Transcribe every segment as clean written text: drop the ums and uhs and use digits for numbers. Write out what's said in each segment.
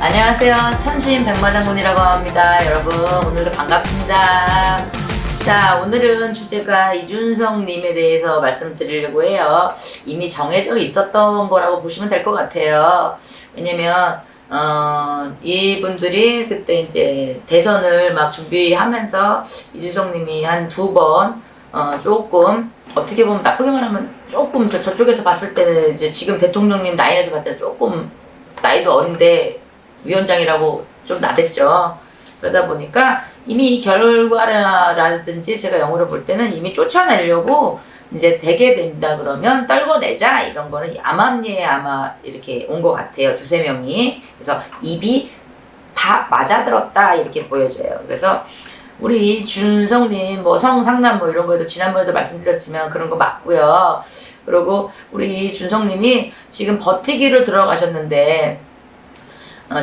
안녕하세요. 천신백마장군이라고 합니다. 여러분 오늘도 반갑습니다. 자, 오늘은 주제가 이준성님에 대해서 말씀드리려고 해요. 이미 정해져 있었던 거라고 보시면 될 것 같아요. 왜냐면 이분들이 그때 이제 대선을 막 준비하면서 이준성님이 한 2번 조금 어떻게 보면 나쁘게 말하면 조금 저쪽에서 봤을 때는 이제 지금 대통령님 라인에서 봤을 때 조금 나이도 어린데 위원장이라고 좀 나댔죠. 그러다 보니까 이미 이 결과라든지 제가 영어를 볼 때는 이미 쫓아내려고 이제 되게 된다 그러면 떨궈내자 이런 거는 암암리에 아마 이렇게 온 것 같아요. 2~3명이. 그래서 입이 다 맞아들었다 이렇게 보여져요. 그래서 우리 이준성님 뭐 성상남 뭐 이런 거에도 지난번에도 말씀드렸지만 그런 거 맞고요. 그리고 우리 이준성님이 지금 버티기를 들어가셨는데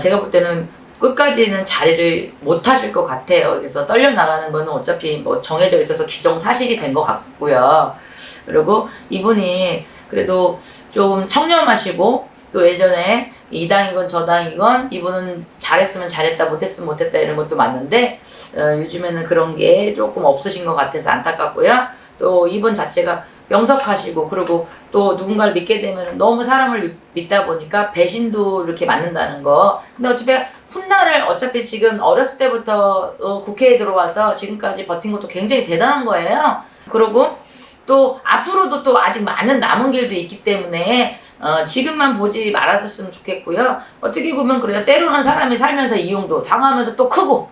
제가 볼 때는 끝까지는 자리를 못 하실 것 같아요. 그래서 떨려나가는 거는 어차피 뭐 정해져 있어서 기정사실이 된 것 같고요. 그리고 이분이 그래도 조금 청렴하시고 또 예전에 이 당이건 저 당이건 이분은 잘했으면 잘했다 못했으면 못했다 이런 것도 맞는데 요즘에는 그런 게 조금 없으신 것 같아서 안타깝고요. 또 이분 자체가 명석하시고 그리고 또 누군가를 믿게 되면 너무 사람을 믿다 보니까 배신도 이렇게 맞는다는 거. 근데 어차피 훗날을 어차피 지금 어렸을 때부터 국회에 들어와서 지금까지 버틴 것도 굉장히 대단한 거예요. 그리고 또 앞으로도 또 아직 많은 남은 길도 있기 때문에 지금만 보지 말았으면 좋겠고요. 어떻게 보면 그래요. 때로는 사람이 살면서 이용도 당하면서 또 크고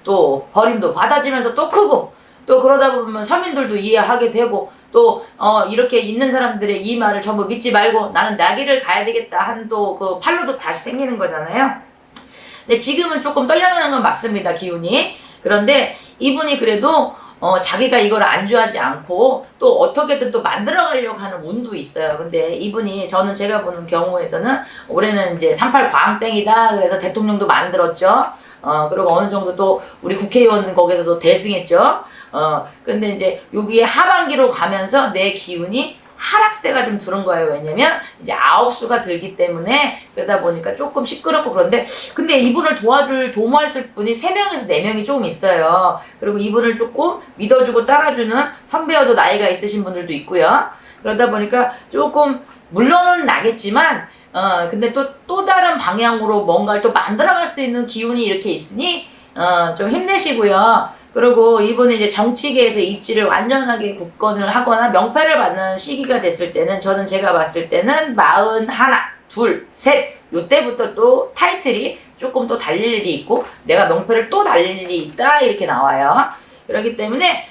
또 버림도 받아지면서 또 크고 또 그러다 보면 서민들도 이해하게 되고 또 이렇게 있는 사람들의 이 말을 전부 믿지 말고 나는 나 길을 가야 되겠다 한 또 그 팔로도 다시 생기는 거잖아요. 근데 지금은 조금 떨려나는 건 맞습니다. 기운이. 그런데 이분이 그래도 자기가 이걸 안주하지 않고 또 어떻게든 또 만들어가려고 하는 운도 있어요. 근데 이분이 저는 제가 보는 경우에서는 올해는 이제 38 광땡이다. 그래서 대통령도 만들었죠. 그리고 어느 정도 또 우리 국회의원 거기서도 대승했죠. 근데 이제 여기에 하반기로 가면서 내 기운이 하락세가 좀 들은 거예요. 왜냐면 이제 9수가 들기 때문에 그러다 보니까 조금 시끄럽고 그런데 근데 이분을 도모할 분이 3명에서 4명이 조금 있어요. 그리고 이분을 조금 믿어주고 따라주는 선배여도 나이가 있으신 분들도 있고요. 그러다 보니까 조금 물론은 나겠지만 근데 또 다른 방향으로 뭔가를 또 만들어갈 수 있는 기운이 이렇게 있으니 좀 힘내시고요. 그리고 이분이 이제 정치계에서 입지를 완전하게 굳건을 하거나 명패를 받는 시기가 됐을 때는 저는 제가 봤을 때는 41, 2, 3 요때부터 또 타이틀이 조금 또 달릴 일이 있고 내가 명패를 또 달릴 일이 있다 이렇게 나와요. 그렇기 때문에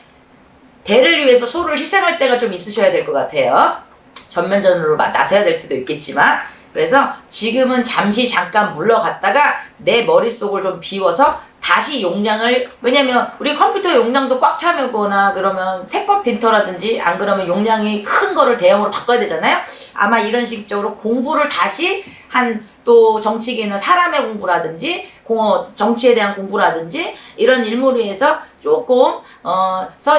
대를 위해서 소를 희생할 때가 좀 있으셔야 될 것 같아요. 전면전으로 나서야 될 때도 있겠지만 그래서 지금은 잠깐 물러갔다가 내 머릿속을 좀 비워서 다시 용량을 왜냐면 우리 컴퓨터 용량도 꽉 차거나 그러면 새거 빈터라든지 안 그러면 용량이 큰 거를 대형으로 바꿔야 되잖아요. 아마 이런 식적으로 공부를 다시 한 또 정치계는 사람의 공부라든지 정치에 대한 공부라든지 이런 일몰이에서 조금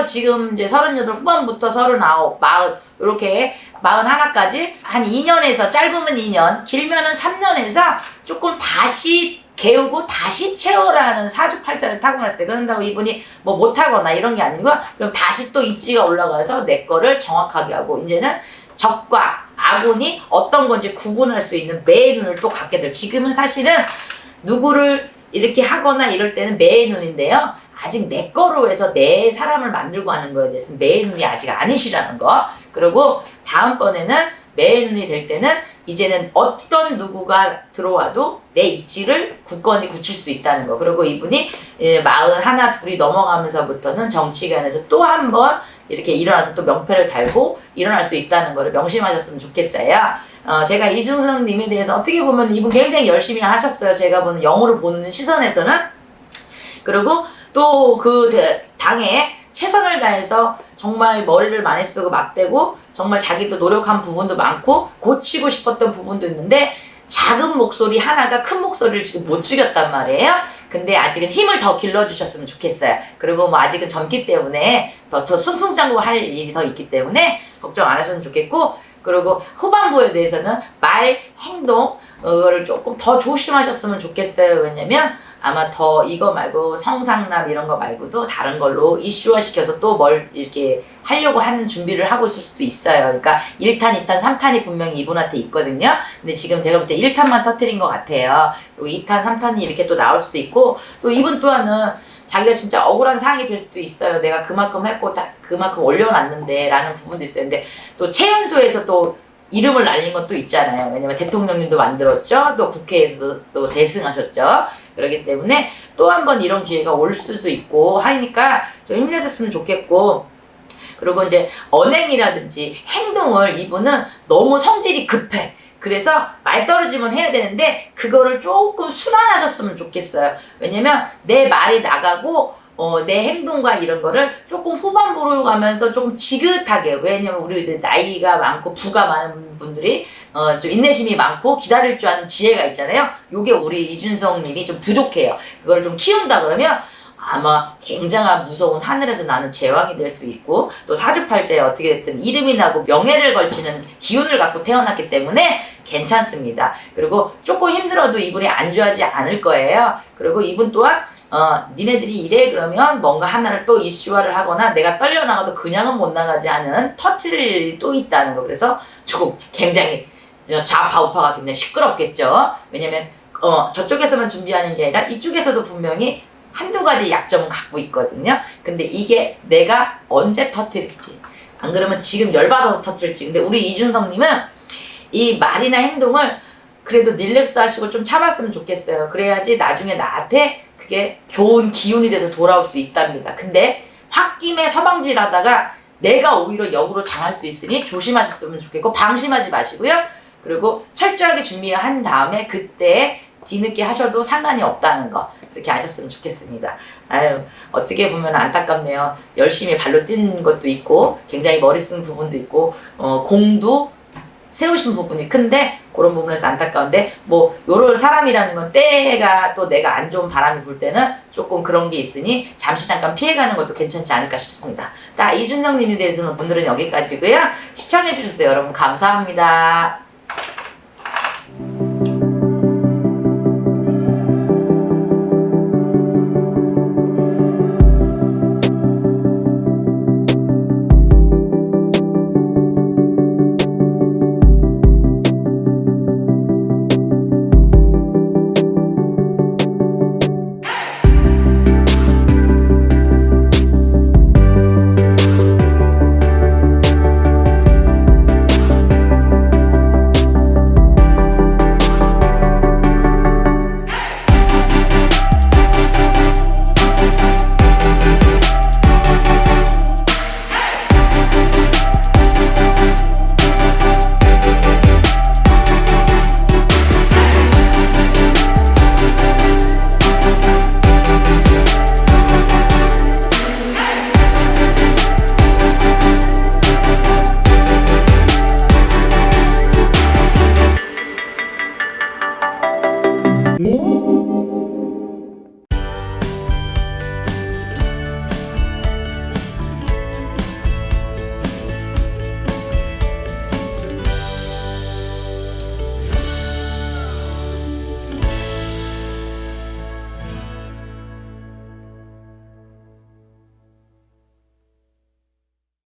지금 이제 38 후반부터 39, 40 이렇게 41까지 한 2년에서 짧으면 2년 길면은 3년에서 조금 다시 개우고 다시 채워라는 사주팔자를 타고났어요. 그런다고 이분이 뭐 못하거나 이런 게 아니고 그럼 다시 또 입지가 올라가서 내 거를 정확하게 하고 이제는 적과 악운이 어떤 건지 구분할 수 있는 매의 눈을 또 갖게 될. 지금은 사실은 누구를 이렇게 하거나 이럴 때는 매의 눈인데요. 아직 내 거로 해서 내 사람을 만들고 하는 거에 대해서는 매의 눈이 아직 아니시라는 거. 그리고 다음번에는 매의 눈이 될 때는 이제는 어떤 누구가 들어와도 내 입지를 굳건히 굳힐 수 있다는 거. 그리고 이분이 41, 2이 넘어가면서부터는 정치관에서 또 한 번 이렇게 일어나서 또 명패를 달고 일어날 수 있다는 거를 명심하셨으면 좋겠어요. 제가 이준성님에 대해서 어떻게 보면 이분 굉장히 열심히 하셨어요. 제가 보는 영어를 보는 시선에서는. 그리고 또 그 당에 최선을 다해서 정말 머리를 많이 쓰고 맞대고 정말 자기도 노력한 부분도 많고 고치고 싶었던 부분도 있는데 작은 목소리 하나가 큰 목소리를 지금 못 죽였단 말이에요. 근데 아직은 힘을 더 길러주셨으면 좋겠어요. 그리고 뭐 아직은 젊기 때문에 더 승승장구 할 일이 더 있기 때문에 걱정 안 하셔도 좋겠고 그리고 후반부에 대해서는 말, 행동, 를 조금 더 조심하셨으면 좋겠어요. 왜냐면 아마 더 이거 말고 성상납 이런 거 말고도 다른 걸로 이슈화 시켜서 또 뭘 이렇게 하려고 하는 준비를 하고 있을 수도 있어요. 그러니까 1탄, 2탄, 3탄이 분명히 이분한테 있거든요. 근데 지금 제가 볼 때 1탄만 터뜨린 것 같아요. 그리고 2탄, 3탄이 이렇게 또 나올 수도 있고, 또 이분 또한은 자기가 진짜 억울한 상황이 될 수도 있어요. 내가 그만큼 했고 그만큼 올려놨는데 라는 부분도 있어요. 근데 또 최연소에서 또 이름을 날린 것도 있잖아요. 왜냐면 대통령님도 만들었죠. 또 국회에서 또 대승하셨죠. 그렇기 때문에 또 한 번 이런 기회가 올 수도 있고 하니까 좀 힘내셨으면 좋겠고, 그리고 이제 언행이라든지 행동을 이분은 너무 성질이 급해. 그래서 말 떨어지면 해야 되는데 그거를 조금 순환하셨으면 좋겠어요. 왜냐면 내 말이 나가고 내 행동과 이런 거를 조금 후반부로 가면서 조금 지긋하게, 왜냐면 우리 이제 나이가 많고 부가 많은 분들이 좀 인내심이 많고 기다릴 줄 아는 지혜가 있잖아요. 요게 우리 이준석 님이 좀 부족해요. 그걸 좀 키운다 그러면 아마 굉장한 무서운 하늘에서 나는 제왕이 될 수 있고, 또 사주팔자에 어떻게 됐든 이름이 나고 명예를 걸치는 기운을 갖고 태어났기 때문에 괜찮습니다. 그리고 조금 힘들어도 이분이 안주하지 않을 거예요. 그리고 이분 또한 니네들이 이래 그러면 뭔가 하나를 또 이슈화를 하거나 내가 떨려나가도 그냥은 못 나가지 않은 터트릴 일이 또 있다는 거. 그래서 조금 굉장히 좌파 우파가 굉장히 시끄럽겠죠. 왜냐면 저쪽에서만 준비하는 게 아니라 이쪽에서도 분명히 한두 가지 약점은 갖고 있거든요. 근데 이게 내가 언제 터뜨릴지, 안 그러면 지금 열받아서 터뜨릴지. 근데 우리 이준석님은 이 말이나 행동을 그래도 릴렉스 하시고 좀 참았으면 좋겠어요. 그래야지 나중에 나한테 그게 좋은 기운이 돼서 돌아올 수 있답니다. 근데 홧김에 서방질 하다가 내가 오히려 역으로 당할 수 있으니 조심하셨으면 좋겠고, 방심하지 마시고요. 그리고 철저하게 준비한 다음에 그때 뒤늦게 하셔도 상관이 없다는 거, 그렇게 아셨으면 좋겠습니다. 아유, 어떻게 보면 안타깝네요. 열심히 발로 뛴 것도 있고 굉장히 머리 쓴 부분도 있고 공도 세우신 부분이 큰데 그런 부분에서 안타까운데, 뭐 요런 사람이라는 건 때가 또 내가 안 좋은 바람이 불 때는 조금 그런 게 있으니 잠시 잠깐 피해가는 것도 괜찮지 않을까 싶습니다. 이준석 님에 대해서는 오늘은 여기까지고요. 시청해 주셔서 여러분 감사합니다.